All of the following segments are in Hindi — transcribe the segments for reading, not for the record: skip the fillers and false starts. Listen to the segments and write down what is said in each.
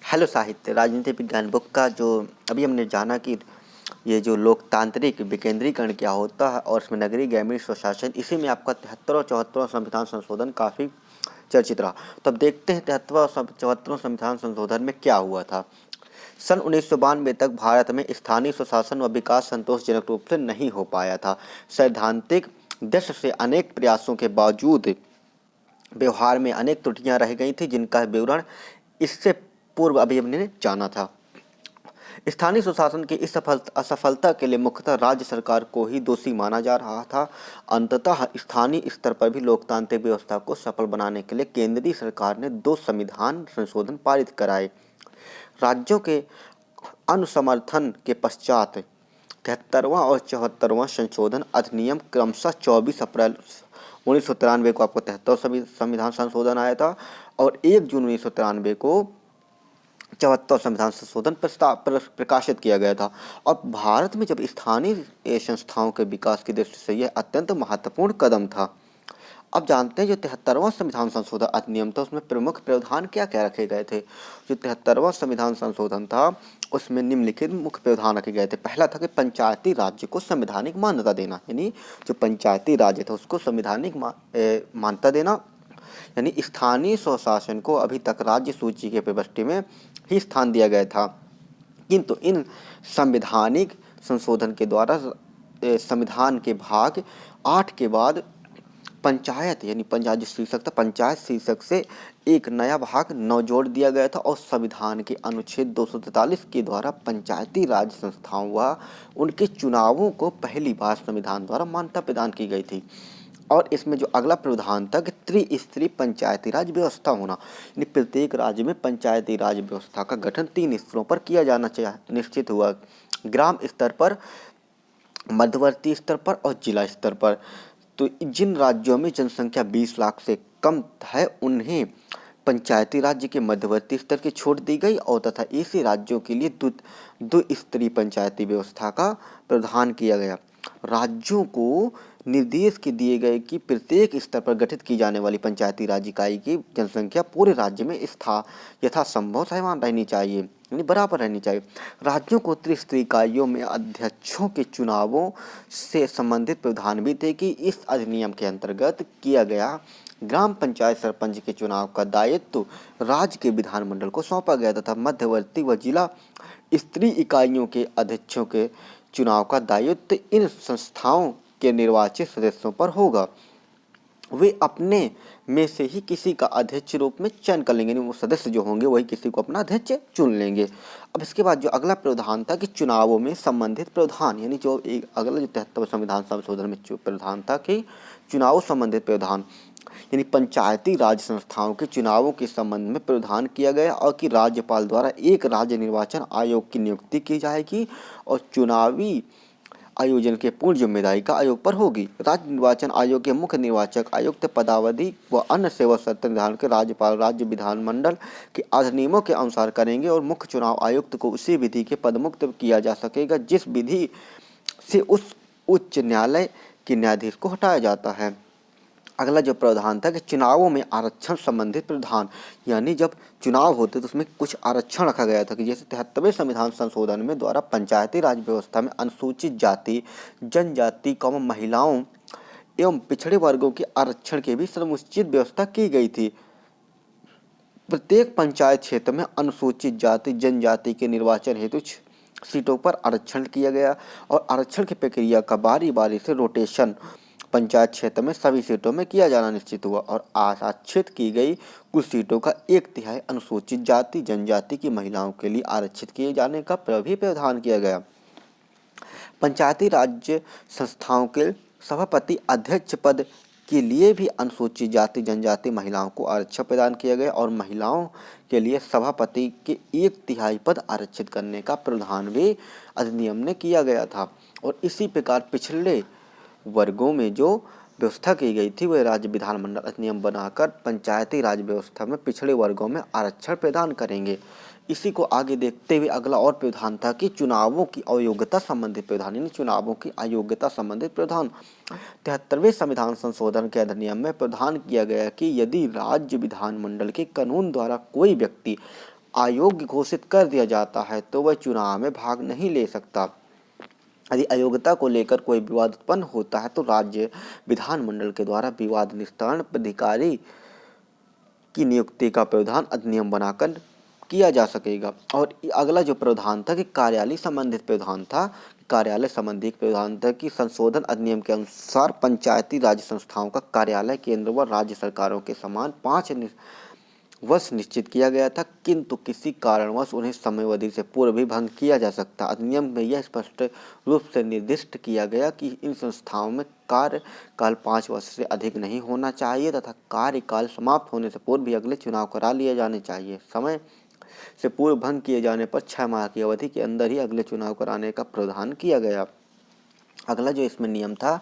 हेलो साहित्य राजनीति विज्ञान बुक का जो अभी हमने जाना कि ये जो लोकतांत्रिक विकेंद्रीकरण क्या होता है और उसमें नगरीय ग्रामीण स्वशासन, इसी में आपका 73 और 74वां संविधान संशोधन काफ़ी चर्चित रहा। तो अब देखते हैं 73वां और 74वां संविधान संशोधन में क्या हुआ था। सन 1992 तक भारत में स्थानीय स्वशासन व विकास संतोषजनक रूप से नहीं हो पाया था। सैद्धांतिक दृष्टि से अनेक प्रयासों के बावजूद व्यवहार में अनेक त्रुटियां रह गई थी, जिनका विवरण इससे पूर्व अभी हमने जाना था। स्थानीय सुशासन की इस असफलता के लिए मुख्यतः राज्य सरकार को ही दोषी माना जा रहा था। अंततः स्थानीय स्तर पर भी लोकतांत्रिक व्यवस्था को सफल बनाने के लिए केंद्रीय सरकार ने 2 संविधान संशोधन पारित कराए। राज्यों के अनुसमर्थन के पश्चात 73वां और 74वां संशोधन अधिनियम क्रमशः 24 अप्रैल 1993 को आपको 73 संविधान संशोधन आया था और 1 जून 1993 को 74वां संविधान संशोधन प्रकाशित किया गया था। और भारत में जब स्थानीय संस्थाओं के विकास की दृष्टि से यह अत्यंत महत्वपूर्ण कदम था। अब जानते हैं जो 73वां संविधान संशोधन अधिनियम था उसमें प्रमुख प्रावधान क्या क्या रखे गए थे। जो 73वां संविधान संशोधन था उसमें निम्नलिखित मुख्य प्रावधान रखे गए थे। पहला था कि पंचायती राज्य को संवैधानिक मान्यता देना, यानी जो पंचायती राज्य था उसको संवैधानिक मान्यता देना, यानी स्थानीय स्वशासन को अभी तक राज्य सूची के प्रविष्टि में ही स्थान दिया गया था, किंतु इन संवैधानिक संशोधन के द्वारा संविधान के भाग 8 के बाद पंचायत यानी पंचायत शीर्षक था, पंचायत शीर्षक से एक नया भाग 9 जोड़ दिया गया था और संविधान के अनुच्छेद 243 के द्वारा पंचायती राज संस्थाओं व उनके चुनावों को पहली बार संविधान द्वारा मान्यता प्रदान की गई थी। और इसमें जो अगला प्रावधान था कि त्रिस्तरीय पंचायती राज व्यवस्था होना, यानी प्रत्येक राज्य में पंचायती राज व्यवस्था का गठन 3 स्तरों पर किया जाना चाहिए निश्चित हुआ, ग्राम स्तर पर, मध्यवर्ती स्तर पर और जिला स्तर पर। तो जिन राज्यों में जनसंख्या 20 लाख से कम है उन्हें पंचायती राज्य के मध्यवर्ती स्तर की छूट दी गई और तथा ऐसे राज्यों के लिए दो स्तरीय पंचायती व्यवस्था का प्रावधान किया गया। राज्यों को निर्देश के दिए गए कि प्रत्येक स्तर पर गठित की जाने वाली पंचायती राज इकाई की जनसंख्या पूरे राज्य में यथासंभव समान रहनी चाहिए, यानी बराबर रहनी चाहिए। राज्यों को त्रिस्तरीय इकाइयों में अध्यक्षों के चुनावों से संबंधित प्रावधान भी थे कि इस अधिनियम के अंतर्गत किया गया ग्राम पंचायत सरपंच के चुनाव का दायित्व राज्य के विधानमंडल को सौंपा गया तथा मध्यवर्ती व जिला स्तरीय इकाइयों के अध्यक्षों के चुनाव का दायित्व इन संस्थाओं के निर्वाचित सदस्यों पर होगा। वे अपने में से ही किसी का अध्यक्ष रूप में चयन कर लेंगे, वो सदस्य जो होंगे वही किसी को अपना अध्यक्ष चुन लेंगे। अब इसके बाद जो अगला प्रावधान था कि चुनावों में संबंधित प्रावधान, यानी जो एक अगला जो 73वें संविधान संशोधन में प्रावधान था कि चुनाव संबंधित प्रावधान, यानी पंचायती राज संस्थाओं के चुनावों के संबंध में प्रावधान किया गया और कि राज्यपाल द्वारा एक राज्य निर्वाचन आयोग की नियुक्ति की जाएगी और चुनावी आयोजन के पूर्ण जिम्मेदारी का आयोग पर होगी। राज्य निर्वाचन आयोग के मुख्य निर्वाचक आयुक्त पदावधि व अन्य सेवा शर्त निर्धारण के राज्यपाल राज्य विधानमंडल के अधिनियमों के अनुसार करेंगे और मुख्य चुनाव आयुक्त को उसी विधि के पदमुक्त किया जा सकेगा जिस विधि से उस उच्च न्यायालय के न्यायाधीश को हटाया जाता है। अगला जो प्रावधान था कि चुनावों में आरक्षण संबंधित प्रावधान, यानी जब चुनाव होते तो उसमें कुछ आरक्षण रखा गया था कि जैसे 73वें संविधान संशोधन में द्वारा पंचायती राज व्यवस्था में अनुसूचित जाति, जनजाति, महिलाओं एवं पिछड़े वर्गों के आरक्षण की भी समुचित व्यवस्था की गई थी। प्रत्येक पंचायत क्षेत्र में अनुसूचित जाति जनजाति के निर्वाचन हेतु सीटों पर आरक्षण किया गया और आरक्षण की प्रक्रिया का बारी बारी से रोटेशन पंचायत क्षेत्र में सभी सीटों में किया जाना निश्चित हुआ और आरक्षित की गई कुछ सीटों का 1/3 अनुसूचित जाति जनजाति की महिलाओं के लिए आरक्षित किए जाने का भी प्रावधान किया गया। पंचायती राज्य संस्थाओं के सभापति अध्यक्ष पद के लिए भी अनुसूचित जाति जनजाति महिलाओं को आरक्षण प्रदान किया गया और महिलाओं के लिए सभापति के 1/3 पद आरक्षित करने का प्रावधान भी अधिनियम ने किया गया था। और इसी प्रकार पिछले वर्गों में जो व्यवस्था की गई थी वह राज्य विधानमंडल अधिनियम बनाकर पंचायती राज व्यवस्था में पिछड़े वर्गों में आरक्षण प्रदान करेंगे। इसी को आगे देखते हुए अगला और प्रावधान था कि चुनावों की अयोग्यता संबंधित प्रावधान, यानी चुनावों की अयोग्यता संबंधित प्रावधान 73वें संविधान संशोधन के अधिनियम में प्रावधान किया गया कि यदि राज्य विधानमंडल के कानून द्वारा कोई व्यक्ति अयोग्य घोषित कर दिया जाता है तो वह चुनाव में भाग नहीं ले सकता। यदि अयोग्यता को लेकर कोई विवाद उत्पन्न होता है तो राज्य विधानमंडल के द्वारा विवाद निस्तारण अधिकारी की नियुक्ति का प्रावधान अधिनियम बनाकर किया जा सकेगा। और अगला जो प्रावधान था कि कार्यालय संबंधित प्रावधान था, कार्यालय संबंधी प्रावधान था कि संशोधन अधिनियम के अनुसार पंचायती राज संस्थाओं का कार्यालय केंद्र व राज्य सरकारों के समान 5 वर्ष निश्चित किया गया था, किंतु किसी कारणवश उन्हें समयावधि से पूर्व भी भंग किया जा सकता। अधिनियम में यह स्पष्ट रूप से निर्दिष्ट किया गया कि इन संस्थाओं में कार्यकाल 5 वर्ष से अधिक नहीं होना चाहिए तथा कार्यकाल समाप्त होने से पूर्व भी अगले चुनाव करा लिए जाने चाहिए। समय से पूर्व भंग किए जाने पर 6 माह की अवधि के अंदर ही अगले चुनाव कराने का प्रावधान किया गया। अगला जो इसमें नियम था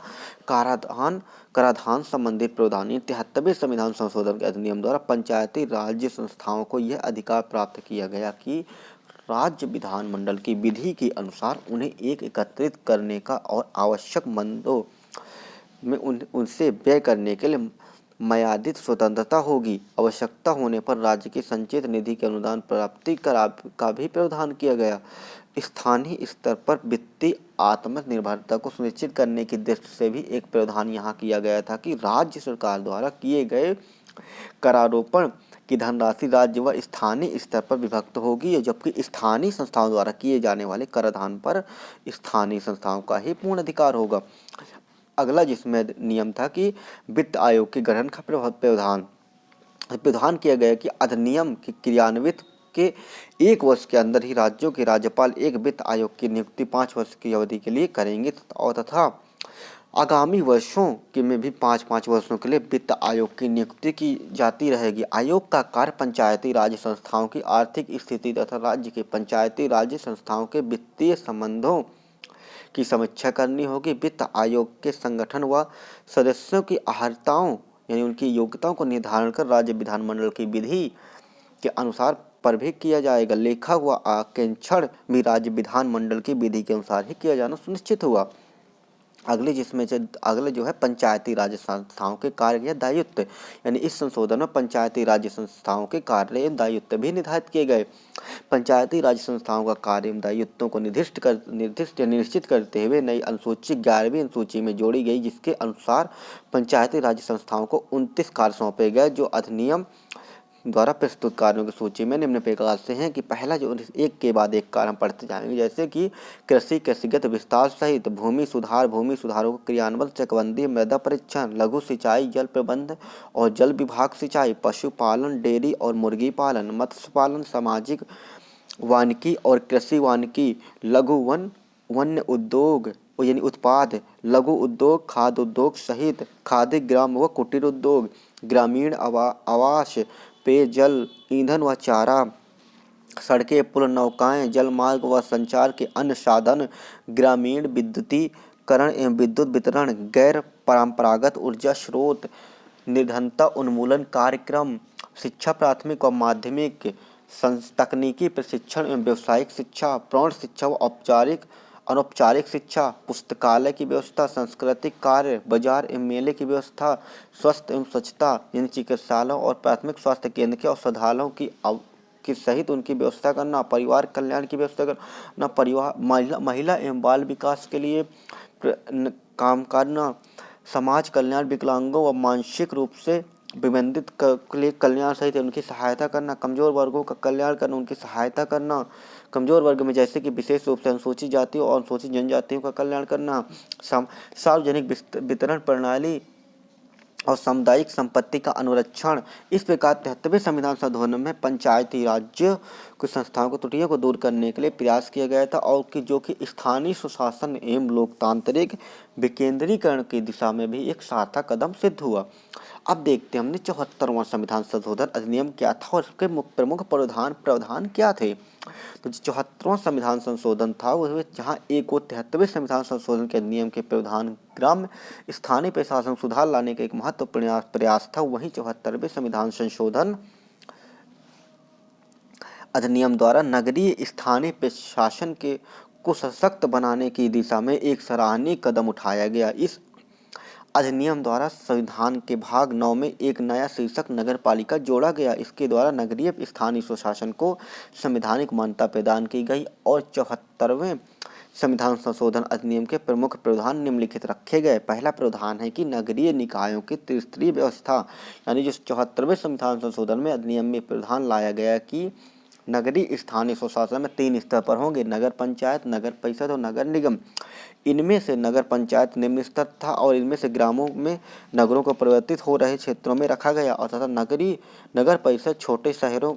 कराधान संबंधित प्रावधान। 73वें संविधान संशोधन के अधिनियम द्वारा पंचायती राज्य संस्थाओं को यह अधिकार प्राप्त किया गया कि राज्य विधानमंडल की विधि के अनुसार उन्हें एकत्रित करने का और आवश्यक मंदों में उनसे व्यय करने के लिए मर्यादित स्वतंत्रता होगी। आवश्यकता होने पर राज्य की संचित निधि के अनुदान प्राप्ति का भी प्रावधान किया गया। स्थानीय स्तर पर वित्तीय आत्मनिर्भरता को सुनिश्चित करने की दृष्टि से भी एक प्रावधान यहाँ किया गया था कि राज्य सरकार द्वारा किए गए करारोपण की धनराशि राज्य व स्थानीय स्तर पर विभक्त होगी, जबकि स्थानीय संस्थाओं द्वारा किए जाने वाले कराधान पर स्थानीय संस्थाओं का ही पूर्ण अधिकार होगा। अगला जिसमें नियम था कि वित्त आयोग के गठन का प्रावधान किया गया कि अधिनियम के क्रियान्वित के 1 वर्ष के अंदर ही राज्यों के राज्यपाल एक वित्त आयोग की नियुक्ति 5 वर्ष की अवधि के लिए करेंगे और तथा आगामी वर्षों के में भी 5-5 वर्षों के लिए वित्त आयोग की नियुक्ति की जाती रहेगी। आयोग का कार्य पंचायती राज संस्थाओं की आर्थिक स्थिति तथा राज्य के पंचायती राज संस्थाओं के वित्तीय संबंधों की समीक्षा करनी होगी। वित्त आयोग के संगठन व सदस्यों की अर्हताओं यानी उनकी योग्यताओं को निर्धारण कर राज्य विधानमंडल की विधि के अनुसार प्रवेश किया जाएगा। लेखा व आकेक्षण भी राज्य विधानमंडल की विधि के अनुसार ही किया जाना सुनिश्चित हुआ। अगले जो है पंचायती राज संस्थाओं के कार्य या दायित्व, यानी इस संशोधन में पंचायती राज संस्थाओं के कार्य एवं दायित्व भी निर्धारित किए गए। पंचायती राज संस्थाओं का कार्य एवं दायित्वों को निश्चित करते हुए नई अनुसूची 11वीं अनुसूची में जोड़ी गई, जिसके अनुसार पंचायती राज संस्थाओं को 29 कार्य सौंपे गए जो अधिनियम द्वारा प्रस्तुत कार्यों की सूची में निम्न प्रकार से हैं कि पहला जो एक के बाद एक कार्य हम पढ़ते जाएंगे, जैसे कि कृषिगत विस्तार सहित भूमि सुधारों को क्रियान्वयन, चकबंदी, मृदा परीक्षण, लघु सिंचाई, जल प्रबंध और जल विभाग सिंचाई, पशुपालन, डेयरी और मुर्गी पालन, मत्स्य पालन, सामाजिक वानिकी और कृषि वानिकी, लघु वन्य उद्योग यानी उत्पाद, लघु उद्योग, खाद्य उद्योग सहित खाद्य, ग्राम व कुटीर उद्योग, ग्रामीण आवास, पेयजल, ईंधन व चारा, सड़कें, पुल, नौकाएं, जल मार्ग व संचार के अन्य साधन, ग्रामीण विद्युतीकरण एवं विद्युत वितरण, गैर परंपरागत ऊर्जा स्रोत, निर्धनता उन्मूलन कार्यक्रम, शिक्षा प्राथमिक व माध्यमिक, तकनीकी प्रशिक्षण एवं व्यावसायिक शिक्षा, प्रौढ़ शिक्षा व औपचारिक अनौपचारिक शिक्षा, पुस्तकालय की व्यवस्था, सांस्कृतिक कार्य, बाजार एवं मेले की व्यवस्था, स्वास्थ्य एवं स्वच्छता यानी चिकित्सालयों और प्राथमिक स्वास्थ्य केंद्र के औषधालयों की सहित उनकी व्यवस्था करना, परिवार कल्याण की व्यवस्था करना, महिला एवं बाल विकास के लिए काम करना, समाज कल्याण, विकलांगों व मानसिक रूप से विबंधित के लिए कल्याण सहित उनकी सहायता करना, कमजोर वर्गों का कल्याण करना, उनकी सहायता करना, कमजोर वर्ग में जैसे कि विशेष रूप से अनुसूचित जातियों और अनुसूचित जनजातियों का कल्याण करना, सार्वजनिक वितरण प्रणाली और सामुदायिक संपत्ति का अनुरक्षण। इस प्रकार 73वें संविधान संशोधन में पंचायती राज्य की संस्थाओं की त्रुटियों को दूर करने के लिए प्रयास किया गया था और जो कि स्थानीय सुशासन एवं लोकतांत्रिक विकेंद्रीकरण की दिशा में भी एक सार्थक कदम सिद्ध हुआ। अब देखते हैं हमने 74वां संविधान संशोधन अधिनियम क्या था और उसके प्रमुख प्रावधान क्या थे। तो 74वां संविधान संशोधन था वह जहाँ 73वें संविधान संशोधन के नियम के प्रावधान ग्राम्य स्थानीय प्रशासन सुधार लाने का एक महत्वपूर्ण प्रयास था, वहीं 74वें संविधान संशोधन अधिनियम द्वारा नगरीय स्थानीय प्रशासन को सशक्त बनाने की दिशा में एक सराहनीय कदम उठाया गया। इस अधिनियम द्वारा संविधान के भाग 9 में एक नया शीर्षक नगर पालिका जोड़ा गया। इसके द्वारा नगरीय स्थानीय स्वशासन को संवैधानिक मान्यता प्रदान की गई और 74वें संविधान संशोधन अधिनियम के प्रमुख प्रावधान निम्नलिखित रखे गए। पहला प्रावधान है कि नगरीय निकायों की त्रिस्तरीय व्यवस्था, यानी जो 74वें संविधान संशोधन में अधिनियम में प्रावधान लाया गया कि नगरीय स्थानीय स्वशासन में 3 स्तर पर होंगे: नगर पंचायत, नगर परिषद और नगर निगम। इनमें से नगर पंचायत निम्न स्तर था और इनमें से ग्रामों में नगरों को परिवर्तित हो रहे क्षेत्रों में रखा गया और तथा नगर परिषद छोटे शहरों,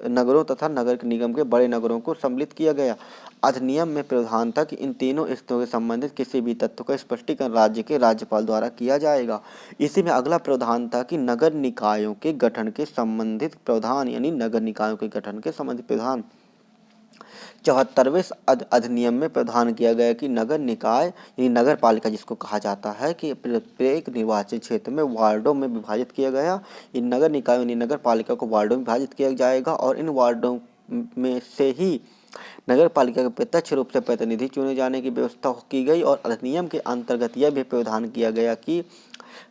नगरों तथा नगर निगम के बड़े नगरों को सम्मिलित किया गया। अधिनियम में प्रावधान था कि इन तीनों स्तरों से संबंधित किसी भी तथ्य का स्पष्टीकरण राज्य के राज्यपाल द्वारा किया जाएगा। इसी में अगला प्रावधान था कि नगर निकायों के गठन के संबंधित प्रावधान, यानी नगर निकायों के गठन के संबंधित प्रावधान 74वें अधिनियम में प्रावधान किया गया कि नगर निकाय यानी नगर पालिका जिसको कहा जाता है कि प्रत्येक निर्वाचन क्षेत्र में वार्डों में विभाजित किया गया। इन नगर निकायों यानी नगर पालिका को वार्डों में विभाजित किया जाएगा और इन वार्डों में से ही नगर पालिका के प्रत्यक्ष रूप से प्रतिनिधि चुने जाने की व्यवस्था की गई। और अधिनियम के अंतर्गत यह भी प्रावधान किया गया कि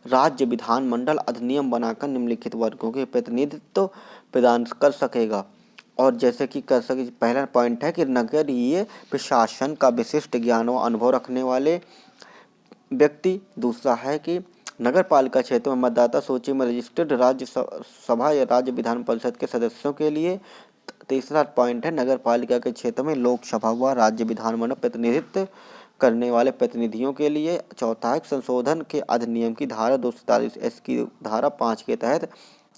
राज्य विधानमंडल अधिनियम बनाकर निम्नलिखित वर्गों के प्रतिनिधित्व प्रदान कर सकेगा। और जैसे कि कर सके, पहला पॉइंट है कि नगरीय प्रशासन का विशिष्ट ज्ञान व अनुभव रखने वाले व्यक्ति। दूसरा है कि नगर पालिका क्षेत्र में मतदाता सूची में रजिस्टर्ड राज्य सभा या राज्य विधान परिषद के सदस्यों के लिए। तीसरा पॉइंट है नगर पालिका के क्षेत्र में लोकसभा व राज्य विधानमंडल प्रतिनिधित्व करने वाले प्रतिनिधियों के लिए। चौथा है संशोधन के अधिनियम की धारा 247 की धारा 5 के तहत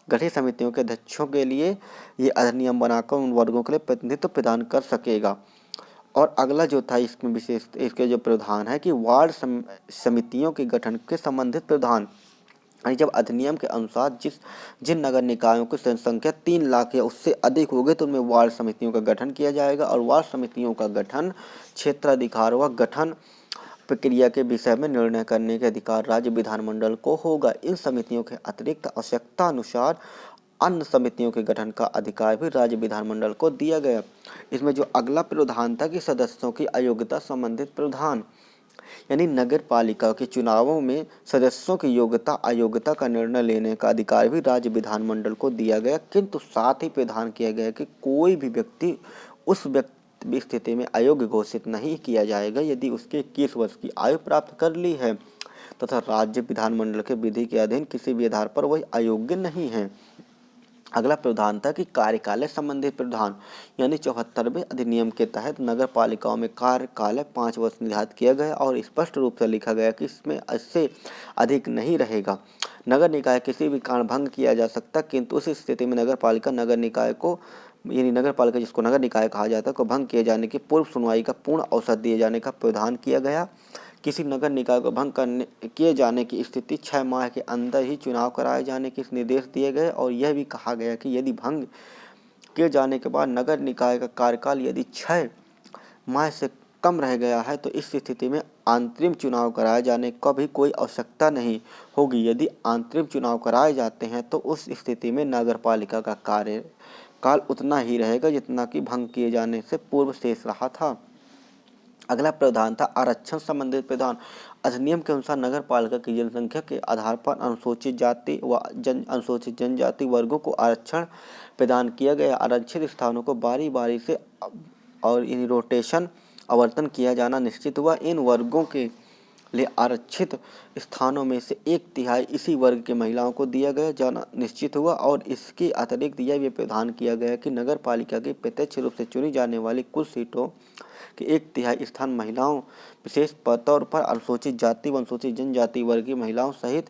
गठित समितियों के अध्यक्षों के लिए ये अधिनियम बनाकर उन वर्गों के लिए प्रतिनिधित्व प्रदान कर सकेगा। और अगला जो था इसमें विशेष इसके जो प्रावधान है कि वार्ड समितियों के गठन के संबंधित प्रावधान, यानी जब अधिनियम के अनुसार जिन नगर निकायों की जनसंख्या 3 लाख या उससे अधिक होगी तो उनमें वार्ड समितियों का गठन किया जाएगा और वार्ड समितियों का गठन क्षेत्राधिकार व गठन प्रक्रिया के विषय में निर्णय करने के अधिकार राज्य विधानमंडल को होगा। इन समितियों के अतिरिक्त आवश्यकता अनुसार अन्य समितियों के गठन का अधिकार भी राज्य विधानमंडल को दिया गया। इसमें जो अगला प्रावधान था कि सदस्यों की अयोग्यता संबंधित प्रावधान, यानी नगर पालिका के चुनावों में सदस्यों की योग्यता अयोग्यता का निर्णय लेने का अधिकार भी राज्य विधानमंडल को दिया गया। किंतु साथ ही प्रावधान किया गया कि कोई भी व्यक्ति उस स्थिति में अयोग्य घोषित नहीं किया जाएगा यदि उसके 21 वर्ष की आयु प्राप्त कर ली है तथा राज्य विधानमंडल के विधि के अधीन किसी भी आधार पर वह अयोग्य नहीं है। अगला प्रावधान था कि कार्यकाल संबंधित प्रावधान, यानी 74वें अधिनियम के तहत नगर पालिकाओं में कार्यकाल 5 वर्ष निर्धारित किया गया और स्पष्ट रूप से लिखा गया कि इसमें इससे अधिक नहीं रहेगा। नगर निकाय किसी भी कारण भंग किया जा सकता, किंतु उस स्थिति में नगर पालिका नगर निकाय को, यानी नगर पालिका जिसको नगर निकाय कहा जाता है, को भंग किए जाने की पूर्व सुनवाई का पूर्ण अवसर दिए जाने का प्रावधान किया गया। किसी नगर निकाय को भंग किए जाने की स्थिति 6 माह के अंदर ही चुनाव कराए जाने के निर्देश दिए गए और यह भी कहा गया कि यदि भंग किए जाने के बाद नगर निकाय का कार्यकाल यदि 6 माह से कम रह गया है तो इस स्थिति में आंतरिक चुनाव कराए जाने का भी कोई आवश्यकता नहीं होगी। यदि आंतरिक चुनाव कराए जाते हैं तो उस स्थिति में नगर पालिका का कार्यकाल उतना ही रहेगा जितना कि भंग किए जाने से पूर्व शेष रहा था। अगला प्रावधान था आरक्षण संबंधित प्रावधान। अधिनियम के अनुसार नगर पालिका की जनसंख्या के आधार पर अनुसूचित जाति व अनुसूचित जनजाति वर्गों को आरक्षण प्रदान किया गया। आरक्षित स्थानों को बारी बारी से और इन रोटेशन आवर्तन किया जाना निश्चित हुआ। इन वर्गों के लिए आरक्षित स्थानों में से 1/3 इसी वर्ग के महिलाओं को दिया गया जाना निश्चित हुआ। और इसके अतिरिक्त यह भी प्रावधान किया गया कि नगर पालिका की प्रत्यक्ष रूप से चुनी जाने वाली कुल सीटों कि 1/3 स्थान महिलाओं, विशेष तौर पर अनुसूचित जाति व अनुसूचित जनजाति वर्गीय महिलाओं सहित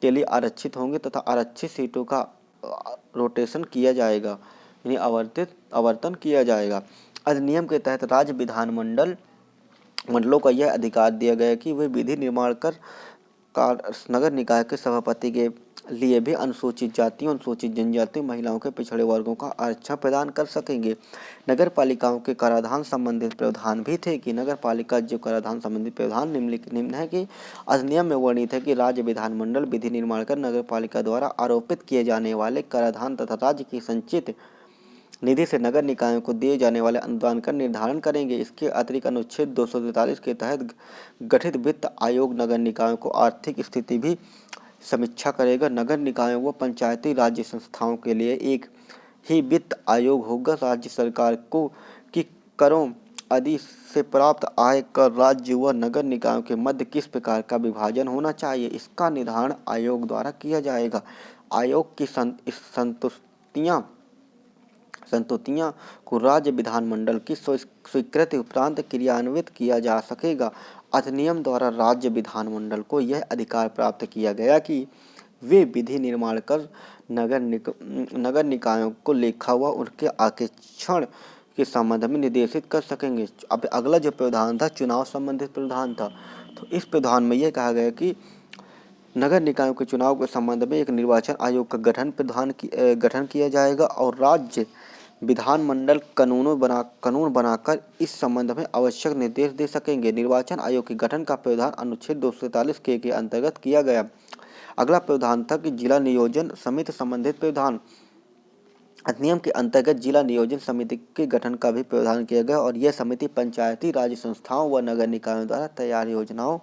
के लिए आरक्षित होंगे तथा आरक्षित सीटों का रोटेशन किया जाएगा, यानी आवर्तन किया जाएगा। अधिनियम के तहत राज्य मंडलों का यह अधिकार दिया गया कि वे विधि निर्माण कर नगर निकाय के सभापति के लिए भी अनुसूचित जातियों, अनुसूचित जनजाति महिलाओं के पिछड़े वर्गों का आरक्षण प्रदान कर सकेंगे। नगर पालिकाओं के कराधान संबंधित प्रावधान भी थे कि नगर पालिका जो कराधान संबंधित प्रावधान निम्न है कि अधिनियम में वर्णित है कि राज्य विधानमंडल विधि निर्माण कर नगर पालिका द्वारा आरोपित किए जाने वाले कराधान तथा राज्य की संचित निधि से नगर निकायों को दिए जाने वाले अनुदान का निर्धारण करेंगे। इसके अतिरिक्त अनुच्छेद 243 के तहत गठित वित्त आयोग नगर निकायों को आर्थिक स्थिति भी समीक्षा करेगा। नगर निकायों व पंचायती राज्य संस्थाओं के लिए एक ही वित्त आयोग होगा। राज्य सरकार को कि करों आदि से प्राप्त आय कर राज्य व नगर निकायों के मध्य किस प्रकार का विभाजन होना चाहिए, इसका निर्धारण आयोग द्वारा किया जाएगा। आयोग की संतुतियां को राज्य विधानमंडल की स्वीकृति उपरांत क्रियान्वित किया जा सकेगा। अधिनियम द्वारा राज्य विधानमंडल को यह अधिकार प्राप्त किया गया कि वे विधि निर्माण कर नगर निकायों को लेखा व उनके आरक्षण के संबंध में निर्देशित कर सकेंगे। अब अगला जो प्रावधान था चुनाव संबंधित प्रावधान था। तो इस प्रावधान में यह कहा गया कि नगर निकायों के चुनाव के संबंध में एक निर्वाचन आयोग का गठन किया जाएगा और राज्य विधानमंडल कानून बनाकर इस संबंध में आवश्यक निर्देश दे सकेंगे। निर्वाचन आयोग के गठन का प्रावधान अनुच्छेद 243 के अंतर्गत किया गया। अगला प्रावधान था कि जिला नियोजन समिति संबंधित प्रावधान। अधिनियम के अंतर्गत जिला नियोजन समिति के गठन का भी प्रावधान किया गया और यह समिति पंचायती राज संस्थाओं व नगर निकायों द्वारा तैयार योजनाओं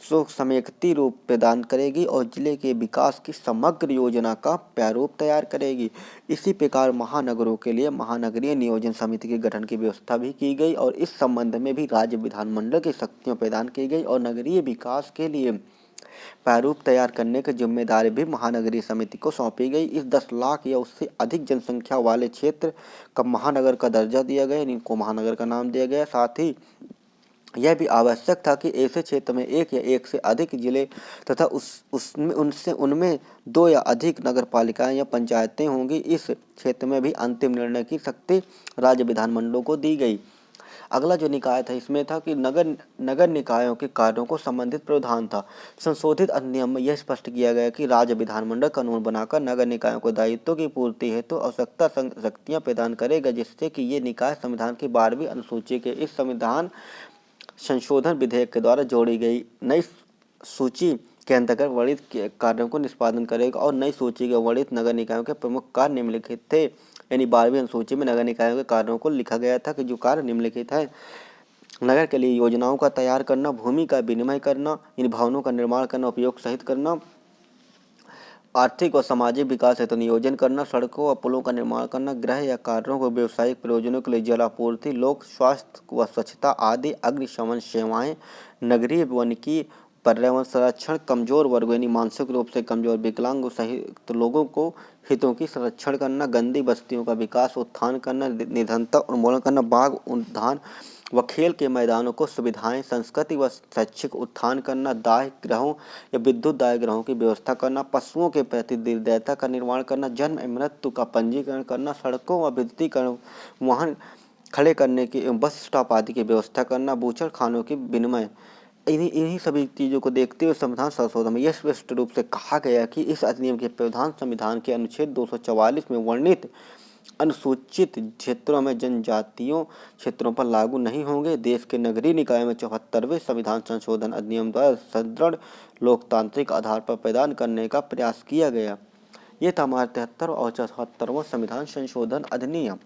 को समेकती रूप प्रदान करेगी और जिले के विकास की समग्र योजना का प्रारूप तैयार करेगी। इसी प्रकार महानगरों के लिए महानगरीय नियोजन समिति के गठन की व्यवस्था भी की गई और इस संबंध में भी राज्य विधानमंडल की शक्तियां प्रदान की गई और नगरीय विकास के लिए प्रारूप तैयार करने की जिम्मेदारी भी महानगरीय समिति को सौंपी गई। इस 10 लाख या उससे अधिक जनसंख्या वाले क्षेत्र का महानगर का दर्जा दिया गया, इनको महानगर का नाम दिया गया। साथ ही यह भी आवश्यक था कि ऐसे क्षेत्र में एक या एक से अधिक जिले तथा उनमें 2 या अधिक नगर पालिकाएं या पंचायतें होंगी। इस क्षेत्र में भी अंतिम निर्णय की शक्ति राज्य विधानमंडलों को दी गई। अगला जो निकाय था इसमें था कि नगर निकायों के कार्यों को संबंधित प्रावधान था। संशोधित अधिनियम में यह स्पष्ट किया गया कि राज्य विधानमंडल कानून बनाकर नगर निकायों को दायित्वों की पूर्ति हेतु आवश्यकता शक्तियां प्रदान करेगा, जिससे कि ये निकाय संविधान की 12वीं अनुसूची के इस संविधान संशोधन विधेयक के द्वारा जोड़ी गई नई सूची के अंतर्गत वर्णित कार्यों को निष्पादन करेगा। और नई सूची के वर्णित नगर निकायों के प्रमुख कार्य निम्नलिखित थे। यानी 12वीं अनुसूची में नगर निकायों के कार्यों को लिखा गया था कि जो कार्य निम्नलिखित है: नगर के लिए योजनाओं का तैयार करना, भूमि का विनिमय करना, इन भवनों का निर्माण करना, उपयोग सहित करना, आर्थिक और सामाजिक विकास हेतु नियोजन करना, सड़कों और पुलों का निर्माण करना, गृह या कार्यों को व्यावसायिक प्रयोजनों के लिए जल आपूर्ति, लोक स्वास्थ्य व स्वच्छता आदि, अग्निशमन सेवाएं, नगरीय वानिकी, पर्यावरण संरक्षण, कमजोर वर्ग यानी मानसिक रूप से कमजोर, विकलांग सहित लोगों को हितों की संरक्षण करना, गंदी बस्तियों का विकास उत्थान करना, निर्धनता उन्मूलन करना, बाग उद्यान व खेल के मैदानों को सुविधाएं, संस्कृति व शैक्षिक उत्थान करना, दाह गृहों या विद्युत दाह गृहों की व्यवस्था करना, पशुओं के प्रति निर्दयता का निर्माण करना, जन्म एवं मृत्यु का पंजीकरण करना, सड़कों व विद्युतीकरण, वाहन खड़े करने की एवं बस स्टॉप आदि की व्यवस्था करना, बूचड़ खानों की विनिमय। इन्हीं सभी चीज़ों को देखते हुए संविधान संशोधन में यह स्पष्ट रूप से कहा गया कि इस अधिनियम के प्रावधान संविधान के अनुच्छेद 244 में वर्णित अनुसूचित क्षेत्रों में जनजातीयों क्षेत्रों पर लागू नहीं होंगे। देश के नगरीय निकाय में 74वें संविधान संशोधन अधिनियम द्वारा सुदृढ़ लोकतांत्रिक आधार पर प्रदान करने का प्रयास किया गया। ये था हमारा 73 और 74वां संविधान संशोधन अधिनियम।